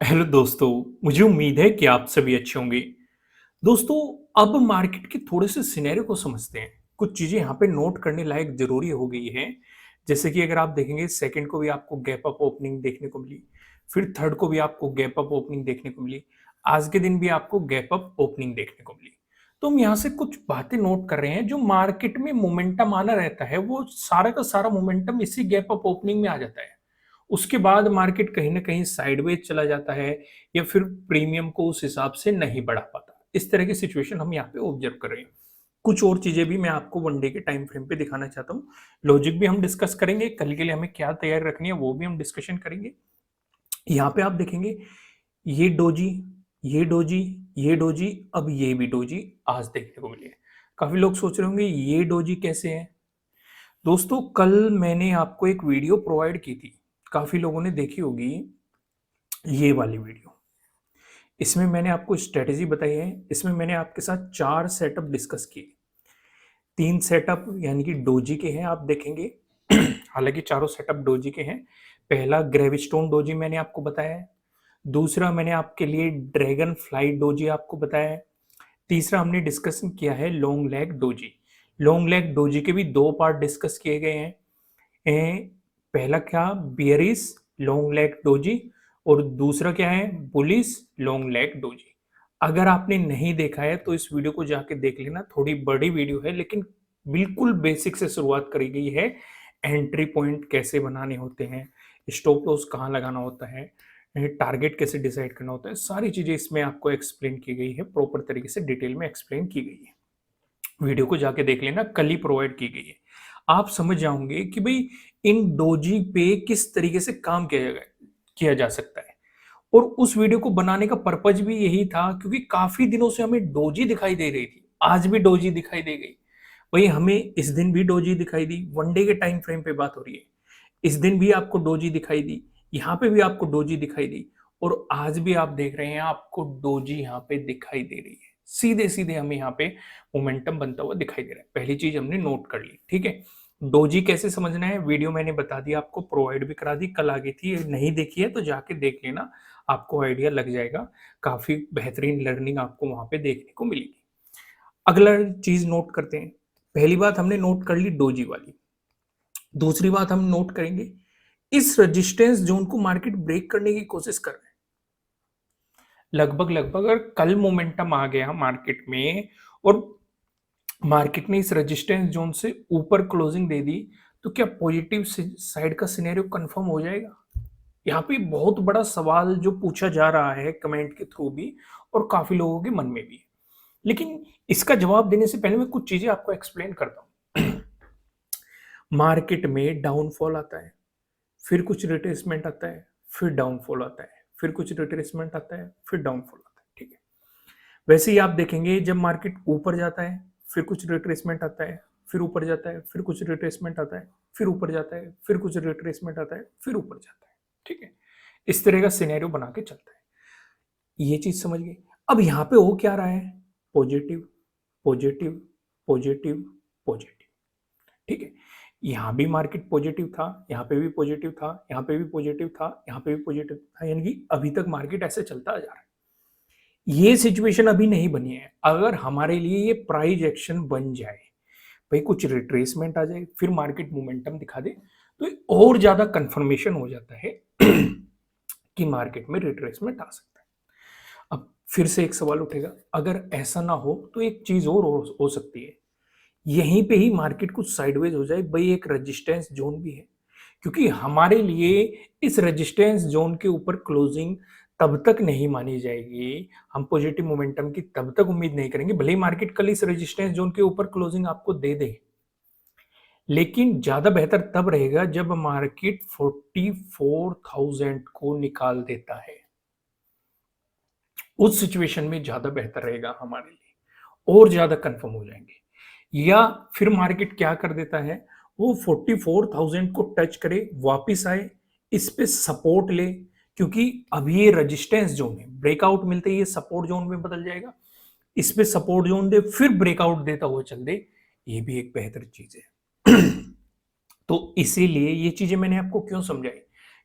Hello दोस्तों, मुझे उम्मीद है कि आप सभी अच्छे होंगे। दोस्तों, अब मार्केट के थोड़े से सिनेरियो को समझते हैं। कुछ चीज़ें यहाँ पे नोट करने लायक ज़रूरी हो गई हैं। जैसे कि अगर आप देखेंगे सेकंड को भी आपको गैप अप ओपनिंग देखने को मिली, फिर थर्ड को भी आपको गैप अप ओपनिंग देखने को मिली, आज के दिन भी आपको गैप अप ओपनिंग देखने को मिली। तो हम यहाँ से कुछ बातें नोट कर रहे हैं जो मार्केट में मोमेंटम आना रहता है, वो सारा का सारा मोमेंटम इसी गैप अप ओपनिंग में आ जाता है। उसके बाद मार्केट कहीं न कहीं साइडवेज चला जाता है या फिर प्रीमियम को उस हिसाब से नहीं बढ़ा पाता। इस तरह की सिचुएशन हम यहाँ पे ऑब्जर्व कर रहे हैं। कुछ और चीज़ें भी मैं आपको वन डे के टाइम फ्रेम पे दिखाना चाहता हूँ। लॉजिक भी हम डिस्कस करेंगे, कल के लिए हमें क्या तैयारी रखनी है वो भी हम डिस्कशन करेंगे। यहाँ पे आप देखेंगे ये डोजी, ये डोजी, ये डोजी, अब ये भी डोजी आज देखने को मिली है। काफ़ी लोग सोच रहे होंगे ये डोजी कैसे है? दोस्तों, कल मैंने आपको एक वीडियो प्रोवाइड की थी। काफ़ी लोगों ने देखी होगी ये वाली वीडियो। इसमें मैंने आपको स्ट्रेटेजी बताई है। इसमें मैंने आपके साथ 4 सेटअप डिस्कस किए। 3 सेटअप यानी कि डोजी के हैं, आप देखेंगे। हालाँकि चारों सेटअप डोजी के हैं। पहला ग्रेविस्टोन डोजी मैंने आपको बताया है। दूसरा मैंने आपके लिए ड्रैगन फ्लाई डोजी आपको बताया है। तीसरा हमने डिस्कशन किया है long leg doji. Long leg doji के भी 2 पार्ट डिस्कस किए गए हैं। पहला क्या बियरिश लॉन्ग लेग डोजी और दूसरा क्या है बुलिश लॉन्ग लेग डोजी। अगर आपने नहीं देखा है तो इस वीडियो को जाके देख लेना। थोड़ी बड़ी वीडियो है लेकिन बिल्कुल बेसिक से शुरुआत करी गई है। एंट्री पॉइंट कैसे बनाने होते हैं, स्टॉप लॉस कहाँ लगाना होता है, टारगेट कैसे डिसाइड करना होता है, सारी चीजें इसमें आपको एक्सप्लेन की गई है। प्रॉपर तरीके से डिटेल में एक्सप्लेन की गई है। वीडियो को जाके देख लेना, कल ही प्रोवाइड की गई है। आप समझ जाओगे कि भाई इन डोजी पे किस तरीके से काम किया जा सकता है। और उस वीडियो को बनाने का पर्पज भी यही था क्योंकि काफी दिनों से हमें डोजी दिखाई दे रही थी। आज भी डोजी दिखाई दे गई। वही हमें इस दिन भी डोजी दिखाई दी। वन डे के टाइम फ्रेम पे बात हो रही है। इस दिन भी आपको डोजी दिखाई दी, यहाँ पे भी आपको डोजी दिखाई दी और आज भी आप देख रहे हैं आपको डोजी यहाँ पे दिखाई दे रही है। सीधे सीधे हमें यहाँ पे मोमेंटम बनता हुआ दिखाई दे रहा है। पहली चीज हमने नोट कर ली, ठीक है। डोजी कैसे समझना है वीडियो मैंने बता दिया, आपको प्रोवाइड भी करा दी, कल आ गई थी। नहीं देखी है तो जाके देख लेना, आपको आइडिया लग जाएगा। काफी बेहतरीन लर्निंग आपको वहां पे देखने को मिलेगी। अगला चीज नोट करते हैं। पहली बात हमने नोट कर ली डोजी वाली। दूसरी बात हम नोट करेंगे, इस रेजिस्टेंस जोन को मार्केट ब्रेक करने की कोशिश कर रहे हैं। लगभग लगभग अगर कल मोमेंटम आ गया मार्केट में और मार्केट ने इस रेजिस्टेंस जोन से ऊपर क्लोजिंग दे दी तो क्या पॉजिटिव साइड का सिनेरियो कंफर्म हो जाएगा? यहाँ पे बहुत बड़ा सवाल जो पूछा जा रहा है कमेंट के थ्रू भी और काफी लोगों के मन में भी। लेकिन इसका जवाब देने से पहले मैं कुछ चीजें आपको एक्सप्लेन करता हूँ। मार्केट में डाउनफॉल आता है, फिर कुछ रिट्रेसमेंट आता है, फिर डाउनफॉल आता है, फिर कुछ रिट्रेसमेंट आता है, फिर डाउनफॉल आता है, ठीक है। वैसे ही आप देखेंगे जब मार्केट ऊपर जाता है फिर कुछ रिट्रेसमेंट आता है, फिर ऊपर जाता है, फिर कुछ रिट्रेसमेंट आता है, फिर ऊपर जाता है, फिर कुछ रिट्रेसमेंट आता है, फिर ऊपर जाता है, ठीक है। इस तरह का सिनेरियो बना के चलता है। ये चीज समझ गए। अब यहाँ पे हो क्या रहा है, पॉजिटिव पॉजिटिव पॉजिटिव पॉजिटिव, ठीक है। यहाँ भी मार्केट पॉजिटिव था, यहाँ पे भी पॉजिटिव था, यहाँ पे भी पॉजिटिव था, यहाँ पे भी पॉजिटिव था, यानी कि अभी तक मार्केट ऐसे चलता जा रहा है। ये सिचुएशन अभी नहीं बनी है। अगर हमारे लिए ये प्राइस एक्शन बन जाए, भाई कुछ रिट्रेसमेंट आ जाए, फिर मार्केट मोमेंटम दिखा दे, तो और ज्यादा कंफर्मेशन हो जाता है कि मार्केट में रिट्रेसमेंट आ सकता है। अब फिर से एक सवाल उठेगा, अगर ऐसा ना हो तो एक चीज और हो सकती है, यहीं पे ही मार्केट कुछ साइडवेज हो जाए। भाई एक रेजिस्टेंस जोन भी है, क्योंकि हमारे लिए इस रेजिस्टेंस जोन के ऊपर क्लोजिंग तब तक नहीं मानी जाएगी, हम पॉजिटिव मोमेंटम की तब तक उम्मीद नहीं करेंगे भले ही मार्केट कल इस रेजिस्टेंस जोन के ऊपर क्लोजिंग आपको दे दे। लेकिन ज्यादा बेहतर तब रहेगा जब मार्केट 44,000 को निकाल देता है। उस सिचुएशन में ज्यादा बेहतर रहेगा हमारे लिए, और ज्यादा कंफर्म हो जाएंगे। या फिर मार्केट क्या कर देता है, वो 44,000 को टच करे, वापिस आए, इस पे सपोर्ट ले, क्योंकि अभी ये रेजिस्टेंस जोन है, ब्रेकआउट मिलते ही ये सपोर्ट जोन में बदल जाएगा। इस पे सपोर्ट जोन दे, फिर ब्रेकआउट देता हुआ चल दे, ये भी एक बेहतर चीज है। तो इसीलिए ये चीजें मैंने आपको क्यों समझाई,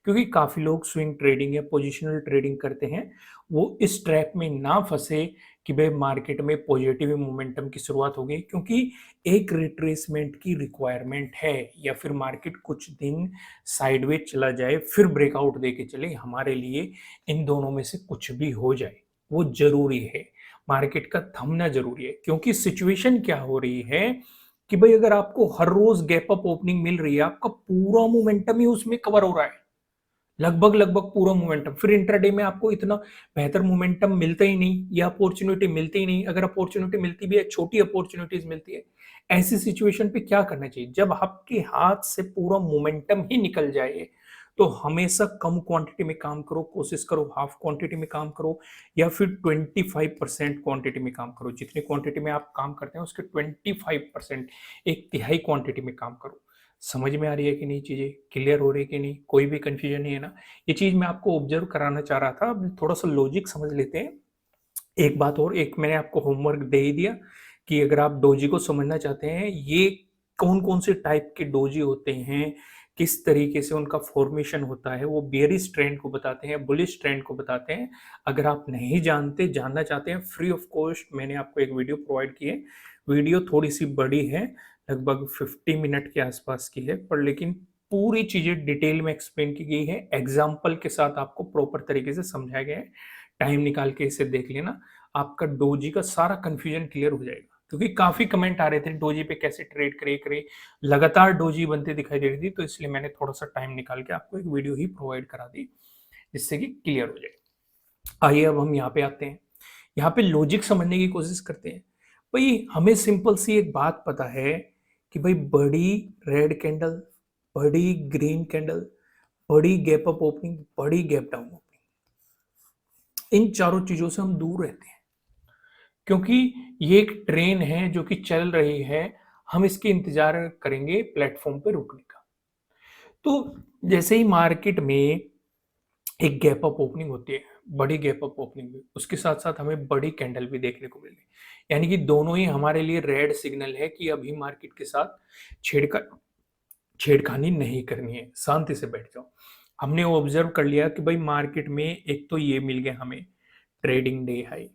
क्योंकि काफ़ी लोग स्विंग ट्रेडिंग या पोजिशनल ट्रेडिंग करते हैं, वो इस ट्रैप में ना फँसे कि भई मार्केट में पॉजिटिव मोमेंटम की शुरुआत हो गई, क्योंकि एक रिट्रेसमेंट की रिक्वायरमेंट है या फिर मार्केट कुछ दिन साइडवेज चला जाए, फिर ब्रेकआउट देके चले, हमारे लिए इन दोनों में से कुछ भी हो जाए, वो ज़रूरी है। मार्केट का थमना ज़रूरी है, क्योंकि सिचुएशन क्या हो रही है कि भई अगर आपको हर रोज़ गैप अप ओपनिंग मिल रही है, आपका पूरा मोमेंटम ही उसमें कवर हो रहा है। लगभग-लगभग पूरा मोमेंटम, फिर इंट्राडे में आपको इतना बेहतर मोमेंटम मिलता ही नहीं या अपॉर्च्युनिटी मिलती ही नहीं। अगर अपॉर्च्युनिटी मिलती भी है, छोटी अपॉर्च्युनिटीज़ मिलती है। ऐसी सिचुएशन पे क्या करना चाहिए? जब आपके हाथ से पूरा मोमेंटम ही निकल जाए, तो हमेशा कम क्वांटिटी में काम करो, कोशिश करो हाफ क्वांटिटी में काम करो या फिर 25% क्वांटिटी में काम करो। जितनी क्वांटिटी में आप काम करते हैं, उसके 25% एक तिहाई क्वांटिटी में काम करो। समझ में आ रही है कि नहीं चीज़ें? क्लियर हो रही है कि नहीं? कोई भी कन्फ्यूजन नहीं है ना? ये चीज़ मैं आपको ऑब्ज़र्व कराना चाह रहा था, अब थोड़ा-सा लॉजिक समझ लेते हैं। एक बात और, एक मैंने आपको होमवर्क दे ही दिया कि अगर आप डोजी को समझना चाहते हैं, ये कौन-कौन से टाइप के डोजी होते हैं, किस तरीके से उनका फॉर्मेशन होता है, वो बेयरिश ट्रेंड को बताते हैं, बुलिश ट्रेंड को बताते हैं। अगर आप नहीं जानते, जानना चाहते हैं, फ्री ऑफ कॉस्ट मैंने आपको एक वीडियो प्रोवाइड की है। वीडियो थोड़ी-सी बड़ी है, लगभग 50 मिनट के आसपास की है, पर लेकिन पूरी चीज़ें डिटेल में एक्सप्लेन की गई है, एग्ज़ाम्पल के साथ आपको प्रॉपर तरीके से समझाया गया है। टाइम निकाल के इसे देख लेना, आपका डोजी का सारा कन्फ्यूजन क्लियर हो जाएगा। क्योंकि काफ़ी कमेंट आ रहे थे डोजी पे कैसे ट्रेड करे, लगातार डोजी बनती दिखाई दे रही थी, तो इसलिए मैंने थोड़ा-सा टाइम निकाल के आपको एक वीडियो ही प्रोवाइड करा दी, जिससे कि क्लियर हो जाए। आइए अब हम यहाँ पे आते हैं। यहाँ पे लॉजिक समझने की कोशिश करते हैं। भई हमें सिंपल सी एक बात पता है कि भई बड़ी रेड कैंडल, बड़ी ग्रीन कैंडल, बड़ी गैप अप ओपनिंग, बड़ी गैप डाउन ओपनिंग, इन चारों चीज़ों से हम दूर रहते हैं। क्योंकि ये एक ट्रेन है जो कि चल रही है, हम इसके इंतज़ार करेंगे प्लेटफ़ॉर्म पे रुकने का। तो जैसे ही मार्केट में एक गैप अप ओपनिंग होती है, बड़ी गैप अप ओपनिंग भी, उसके साथ-साथ हमें बड़ी कैंडल भी देखने को मिल रही है। यानी कि दोनों ही हमारे लिए रेड सिग्नल है कि अभी मार्केट के साथ छेड़का छेड़खानी नहीं करनी है, शांति से बैठ जाओ। हमने ऑब्ज़र्व कर लिया कि भाई मार्केट में एक तो ये मिल गया हमें ट्रेडिंग डे हाई,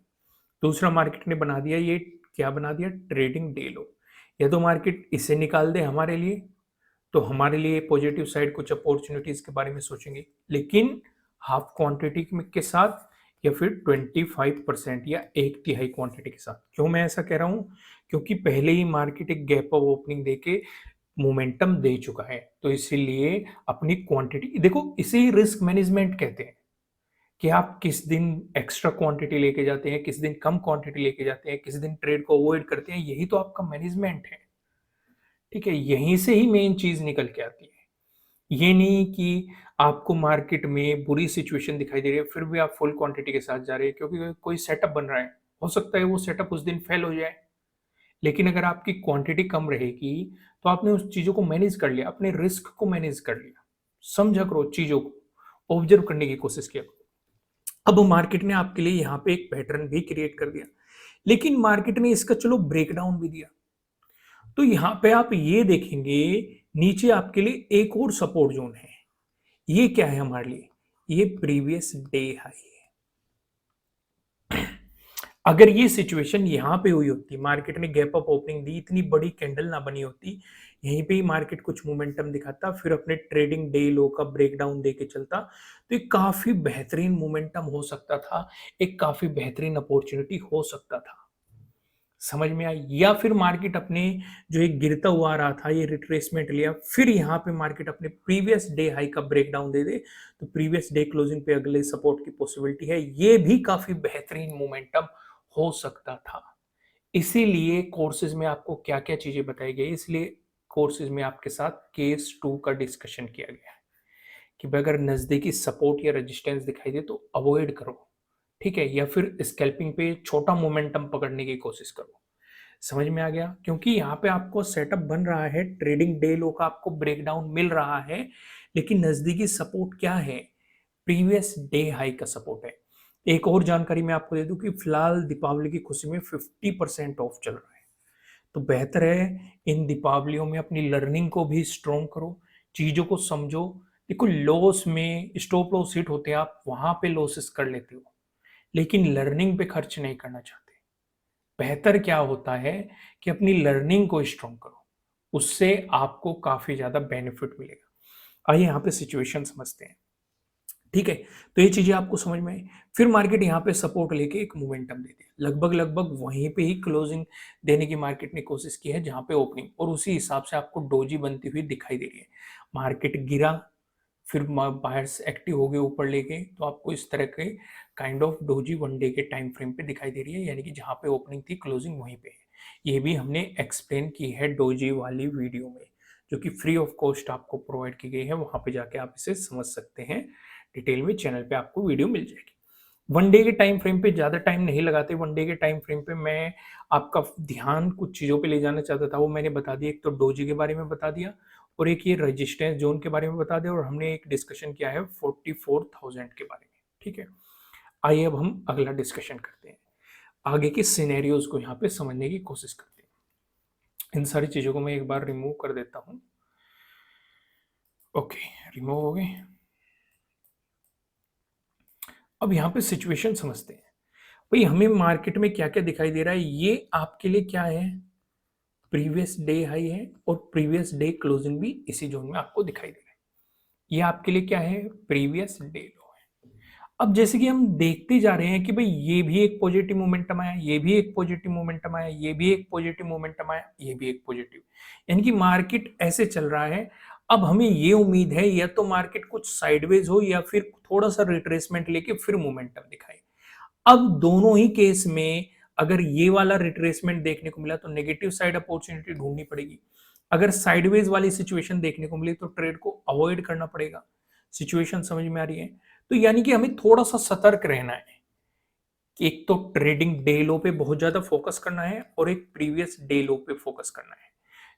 दूसरा मार्केट ने बना दिया ये, क्या बना दिया, ट्रेडिंग डे लो। या तो मार्केट इसे निकाल दे हमारे लिए, तो हमारे लिए पॉजिटिव साइड कुछ अपॉर्चुनिटीज के बारे में सोचेंगे, लेकिन हाफ क्वांटिटी में के साथ या फिर 25% या एक तिहाई क्वांटिटी के साथ। क्यों मैं ऐसा कह रहा हूं? क्योंकि पहले ही मार्केट एक गैप अप ओपनिंग देके मोमेंटम दे चुका है, तो इसीलिए अपनी क्वांटिटी देखो, इसे ही रिस्क मैनेजमेंट कहते हैं कि आप किस दिन एक्स्ट्रा क्वांटिटी लेके जाते हैं, किस दिन कम क्वांटिटी लेके जाते हैं, किस दिन ट्रेड को अवॉइड करते हैं, यही तो आपका मैनेजमेंट है। ठीक है, यहीं से ही मेन चीज निकल के आती है। ये नहीं कि आपको मार्केट में बुरी सिचुएशन दिखाई दे रही है, फिर भी आप फुल क्वांटिटी के साथ जा रहे हैं क्योंकि कोई सेटअप बन रहा है। हो सकता है वो सेटअप उस दिन फेल हो जाए, लेकिन अगर आपकी क्वांटिटी कम रहेगी, तो आपने उस चीज़ों को मैनेज कर लिया, अपने रिस्क को मैनेज कर लिया। समझा करो चीज़ों को, ऑब्जर्व करने की कोशिश किया करो। अब मार्केट ने आपके लिए यहाँ पे एक पैटर्न भी क्रिएट कर दिया, लेकिन मार्केट ने इसका चलो ब्रेकडाउन भी दिया। तो यहाँ पे आप ये देखेंगे, नीचे आपके लिए एक और सपोर्ट जोन है। ये क्या है हमारे लिए? ये प्रीवियस डे हाई है। अगर ये सिचुएशन यहाँ पे हुई होती, मार्केट ने गैप अप ओपनिंग दी, इतनी बड़ी कैंडल ना बनी होती, यहीं पे ही मार्केट कुछ मोमेंटम दिखाता, फिर अपने ट्रेडिंग डे लो का ब्रेकडाउन देके चलता, तो एक काफी बेहतरीन मोमेंटम हो सकता था, एक काफी बेहतरीन अपॉर्चुनिटी हो सकता था। समझ में आई? या फिर मार्केट अपने जो एक गिरता हुआ आ रहा था, ये रिट्रेसमेंट लिया, फिर यहाँ पे मार्केट अपने प्रीवियस डे हाई का ब्रेकडाउन दे दे, तो प्रीवियस डे क्लोजिंग पे अगले सपोर्ट की पॉसिबिलिटी है, ये भी काफी बेहतरीन मोमेंटम हो सकता था। इसीलिए कोर्सेज में आपको क्या क्या चीजें बताई गई, इसलिए कोर्सेज में आपके साथ केस 2 का डिस्कशन किया गया है कि भाई अगर नजदीकी सपोर्ट या रेजिस्टेंस दिखाई दे तो अवॉइड करो, ठीक है, या फिर स्कैल्पिंग पे छोटा मोमेंटम पकड़ने की कोशिश करो। समझ में आ गया? क्योंकि यहाँ पे आपको सेटअप बन रहा है, ट्रेडिंग डे लो का आपको ब्रेकडाउन मिल रहा है, लेकिन नजदीकी सपोर्ट क्या है? प्रीवियस डे हाई का सपोर्ट है। एक और जानकारी मैं आपको दे दूं कि फिलहाल दीपावली की खुशी में 50% ऑफ चल रहा है, तो बेहतर है इन दीपावलियों में अपनी लर्निंग को भी स्ट्रॉन्ग करो, चीजों को समझो, देखो लॉस में स्टॉप लॉस हिट होते हैं, आप वहां पे लॉसेस कर लेते हो, लेकिन लर्निंग पे खर्च नहीं करना चाहते। बेहतर क्या होता है कि अपनी लर्निंग को स्ट्रॉन्ग करो, उससे आपको काफी ज्यादा बेनिफिट मिलेगा। आइए यहाँ पे सिचुएशन समझते हैं। ठीक है, तो ये चीजें आपको समझ में आई। फिर मार्केट यहाँ पे सपोर्ट लेके एक मोमेंटम दे दिया, लगभग लगभग वहीं पे ही क्लोजिंग देने की मार्केट ने कोशिश की है जहां पे ओपनिंग, और उसी हिसाब से आपको डोजी बनती हुई दिखाई दे रही है। मार्केट गिरा, फिर बायर्स एक्टिव हो गए ऊपर लेके, तो आपको इस तरह के kind of doji one day के टाइम फ्रेम पे दिखाई दे रही है, यानी कि जहां पे ओपनिंग थी क्लोजिंग वहीं पे है। ये भी हमने एक्सप्लेन की है डोजी वाली वीडियो में, जो कि फ्री ऑफ कॉस्ट आपको प्रोवाइड की गई है, वहां पे जाके आप इसे समझ सकते हैं डिटेल में, चैनल पे आपको वीडियो मिल जाएगी। वन डे के टाइम फ्रेम पे ज़्यादा टाइम नहीं लगाते। वन डे के टाइम फ्रेम पे मैं आपका ध्यान कुछ चीज़ों पे ले जाना चाहता था, वो मैंने बता दिया। एक तो डोजी के बारे में बता दिया, और एक ये रेजिस्टेंस जोन के बारे में बता दिया, और हमने एक डिस्कशन किया है 44,000 के बारे में। ठीक है, आइए अब हम अगला डिस्कशन करते हैं, आगे के सिनेरियोज को यहाँ पे समझने की कोशिश करते हैं। इन सारी चीज़ों को मैं एक बार रिमूव कर देता हूँ। ओके, रिमूव हो गए। अब यहाँ पे सिचुएशन समझते हैं। भाई हमें मार्केट में क्या क्या दिखाई दे रहा है, ये आपके लिए क्या है, प्रीवियस डे हाई है, और प्रीवियस डे क्लोजिंग भी इसी जोन में आपको दिखाई दे रहा है। ये आपके लिए क्या है, प्रीवियस डे लो है। अब जैसे कि हम देखते जा रहे हैं कि भाई ये भी एक पॉजिटिव मोमेंटम आया, ये भी एक पॉजिटिव मोमेंटम आया, ये भी एक पॉजिटिव मोमेंटम आया, ये भी एक पॉजिटिव, यानी कि मार्केट ऐसे चल रहा है। अब हमें ये उम्मीद है या तो मार्केट कुछ साइडवेज हो या फिर थोड़ा सा रिट्रेसमेंट लेके फिर मोमेंटम दिखाए। अब दोनों ही केस में अगर ये वाला रिट्रेसमेंट देखने को मिला तो नेगेटिव साइड अपॉर्चुनिटी ढूंढनी पड़ेगी। अगर साइडवेज वाली सिचुएशन देखने को मिली तो ट्रेड को अवॉइड करना पड़ेगा। सिचुएशन समझ में आ रही है? तो यानी कि हमें थोड़ा सा सतर्क रहना है कि एक तो ट्रेडिंग डे लो पे बहुत ज्यादा फोकस करना है, और एक प्रीवियस डे लो पे फोकस करना है,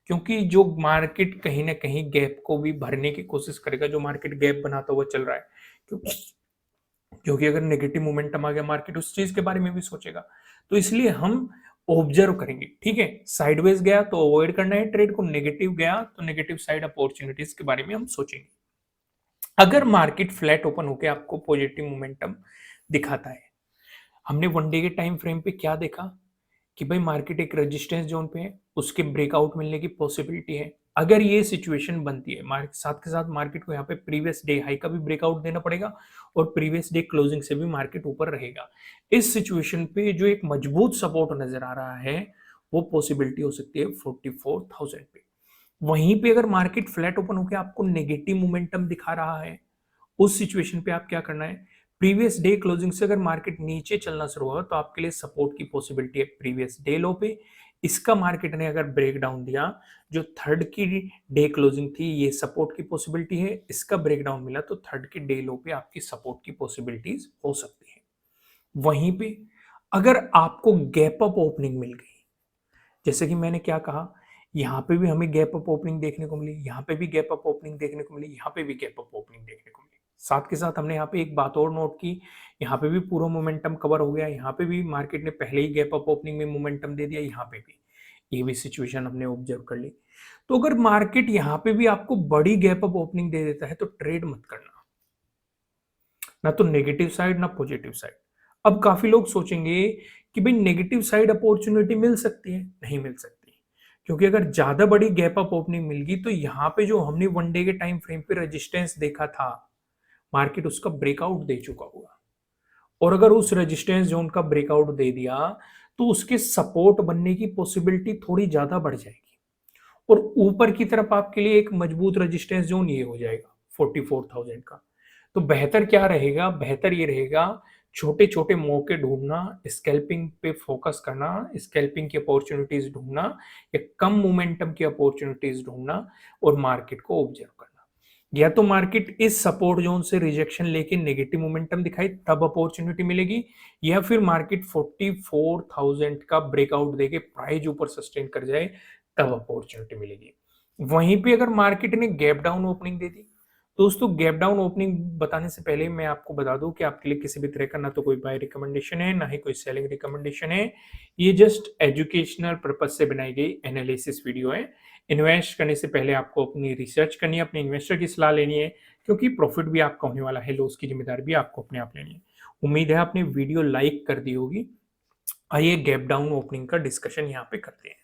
क्योंकि जो मार्केट कहीं ना कहीं गैप को भी भरने की कोशिश करेगा, जो मार्केट गैप बनाता हुआ चल रहा है, क्योंकि क्योंकि अगर नेगेटिव मोमेंटम आ गया मार्केट उस चीज के बारे में भी सोचेगा। तो इसलिए हम ऑब्जर्व करेंगे। ठीक है, साइडवेज गया तो अवॉइड करना है ट्रेड को, नेगेटिव गया तो नेगेटिव साइड अपॉर्चुनिटीज के बारे में हम सोचेंगे। अगर मार्केट फ्लैट ओपन होकर आपको पॉजिटिव मोमेंटम दिखाता है, हमने वन डे के टाइम फ्रेम पे क्या देखा कि भाई मार्केट एक रेजिस्टेंस जोन पे है, उसके ब्रेकआउट मिलने की पॉसिबिलिटी है। अगर ये सिचुएशन बनती है, मार्केट साथ के साथ मार्केट को यहाँ पे प्रीवियस डे हाई का भी ब्रेकआउट देना पड़ेगा, और प्रीवियस डे क्लोजिंग से भी मार्केट ऊपर रहेगा। इस सिचुएशन पे जो एक मजबूत सपोर्ट नजर आ रहा है, वो पॉसिबिलिटी हो सकती है 44,000 पे। वहीं पे अगर मार्केट फ्लैट ओपन होकर आपको नेगेटिव मोमेंटम दिखा रहा है, उस सिचुएशन पे आप क्या करना है, प्रीवियस डे क्लोजिंग से अगर मार्केट नीचे चलना शुरू हुआ तो आपके लिए सपोर्ट की पॉसिबिलिटी है प्रीवियस डे लो पे। इसका मार्केट ने अगर ब्रेक डाउन दिया, जो थर्ड की डे क्लोजिंग थी, ये सपोर्ट की पॉसिबिलिटी है, इसका ब्रेक डाउन मिला तो थर्ड की डे लो पे आपकी सपोर्ट की पॉसिबिलिटीज हो सकती है। वहीं पे अगर आपको गैप अप ओपनिंग मिल गई, जैसे कि मैंने क्या कहा, यहाँ पे भी हमें गैप अप ओपनिंग देखने को मिली, यहाँ पे भी गैप अप ओपनिंग देखने को मिली, यहाँ पे भी गैप अप ओपनिंग देखने को मिली। साथ के साथ हमने यहाँ पे एक बात और नोट की, यहाँ पे भी पूरा मोमेंटम कवर हो गया, यहाँ पे भी मार्केट ने पहले ही गैप अप ओपनिंग में मोमेंटम दे दिया, यहाँ पे भी ये भी सिचुएशन हमने ऑब्जर्व कर ली। तो अगर मार्केट यहाँ पे भी आपको बड़ी गैप अप ओपनिंग दे देता है तो ट्रेड मत करना, ना तो नेगेटिव साइड ना पॉजिटिव साइड। अब काफी लोग सोचेंगे कि भाई नेगेटिव साइड अपॉर्चुनिटी मिल सकती है, नहीं मिल सकती, क्योंकि अगर ज्यादा बड़ी गैप अप ओपनिंग मिल गई तो यहाँ पे जो हमने वन डे के टाइम फ्रेम पे रेजिस्टेंस देखा था, मार्केट उसका ब्रेकआउट दे चुका होगा, और अगर उस रेजिस्टेंस जोन का ब्रेकआउट दे दिया तो उसके सपोर्ट बनने की पॉसिबिलिटी थोड़ी ज्यादा बढ़ जाएगी, और ऊपर की तरफ आपके लिए एक मजबूत रेजिस्टेंस जोन ये हो जाएगा 44,000 का। तो बेहतर क्या रहेगा, बेहतर ये रहेगा छोटे छोटे मौके ढूंढना, स्कैल्पिंग पे फोकस करना, स्कैल्पिंग की अपॉर्चुनिटीज ढूंढना, या कम मोमेंटम की अपॉर्चुनिटीज ढूंढना, और मार्केट को ऑब्जर्व करना। या तो मार्केट इस सपोर्ट जोन से रिजेक्शन लेके नेगेटिव मोमेंटम दिखाई, तब अपॉर्चुनिटी मिलेगी, या फिर मार्केट 44,000 का ब्रेकआउट देके प्राइस ऊपर सस्टेन कर जाए, तब अपॉर्चुनिटी मिलेगी। वहीं पे अगर मार्केट ने गैप डाउन ओपनिंग दे दी दोस्तों गैप डाउन ओपनिंग बताने से पहले मैं आपको बता दूं कि आपके लिए किसी भी तरह का ना तो कोई बाय रिकमेंडेशन है, ना ही कोई सेलिंग रिकमेंडेशन है। ये जस्ट एजुकेशनल पर्पज से बनाई गई एनालिसिस वीडियो है। इन्वेस्ट करने से पहले आपको अपनी रिसर्च करनी है, अपने इन्वेस्टर की सलाह लेनी है, क्योंकि प्रॉफिट भी आपका होने वाला है, लॉस की जिम्मेदारी भी आपको अपने आप लेनी है। उम्मीद है आपने वीडियो लाइक कर दी होगी। आइए गैप डाउन ओपनिंग का डिस्कशन यहाँ पे करते हैं।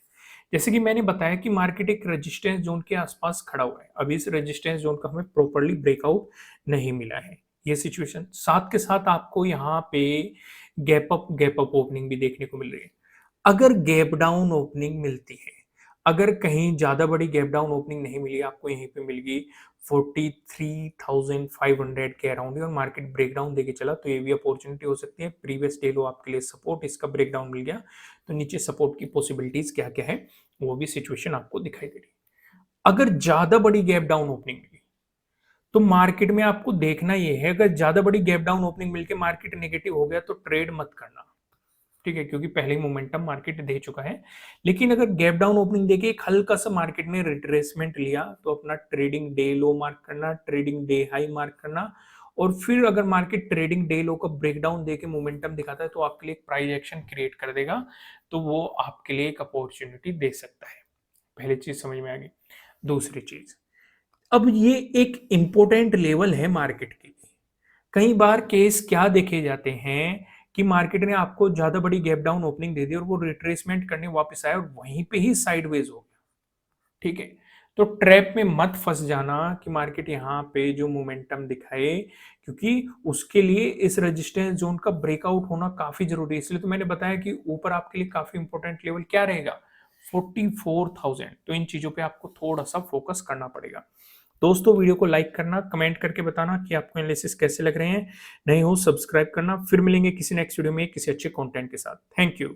जैसे कि मैंने बताया कि मार्केट एक रेजिस्टेंस जोन के आसपास खड़ा हुआ है। अभी इस रेजिस्टेंस जोन का हमें प्रॉपर्ली ब्रेकआउट नहीं मिला है। ये सिचुएशन साथ के साथ आपको यहाँ पे गैप अप ओपनिंग भी देखने को मिल रही है। अगर गैप डाउन ओपनिंग मिलती है, अगर कहीं ज्यादा बड़ी गैप डाउन ओपनिंग नहीं मिली, आपको यहीं पे मिल गई 43,500 के अराउंड और मार्केट ब्रेकडाउन देके चला, तो ये भी अपॉर्चुनिटी हो सकती है। प्रीवियस डे लो आपके लिए सपोर्ट, इसका ब्रेकडाउन मिल गया तो नीचे सपोर्ट की पॉसिबिलिटीज क्या क्या है वो भी सिचुएशन आपको दिखाई दे रही है। अगर ज्यादा बड़ी गैप डाउन ओपनिंग मिली तो मार्केट में आपको देखना यह है, अगर ज्यादा बड़ी गैप डाउन ओपनिंग मिलकर मार्केट नेगेटिव हो गया तो ट्रेड मत करना, ठीक है, क्योंकि पहले ही मोमेंटम मार्केट दे चुका है। लेकिन अगर गैप डाउन ओपनिंग देके एक हल्का सा मार्केट ने रिट्रेसमेंट लिया तो अपना ट्रेडिंग डे लो मार्क करना, ट्रेडिंग डे हाई मार्क करना, और फिर अगर मार्केट ट्रेडिंग डे लो का ब्रेकडाउन देके मोमेंटम दिखाता है तो आपके लिए एक प्राइस एक्शन क्रिएट कर देगा, तो वो आपके लिए एक अपॉर्चुनिटी दे सकता है। पहली चीज समझ में आ गई। दूसरी चीज, अब ये एक इंपॉर्टेंट लेवल है मार्केट के लिए। कई बार केस क्या देखे जाते हैं कि मार्केट ने आपको ज्यादा बड़ी गैप डाउन ओपनिंग दे दी और वो रिट्रेसमेंट करने वापस आया और वहीं पे ही साइडवेज हो गया, ठीक है। तो ट्रैप में मत फंस जाना कि मार्केट यहाँ पे जो मोमेंटम दिखाए, क्योंकि उसके लिए इस रेजिस्टेंस जोन का ब्रेकआउट होना काफी जरूरी है। इसलिए तो मैंने बताया कि ऊपर आपके लिए काफी इंपॉर्टेंट लेवल क्या रहेगा, 44,000। तो इन चीजों पे आपको थोड़ा सा फोकस करना पड़ेगा। दोस्तों वीडियो को लाइक करना, कमेंट करके बताना कि आपको एनालिसिस कैसे लग रहे हैं। नहीं हो सब्सक्राइब करना। फिर मिलेंगे किसी नेक्स्ट वीडियो में किसी अच्छे कंटेंट के साथ। Thank you.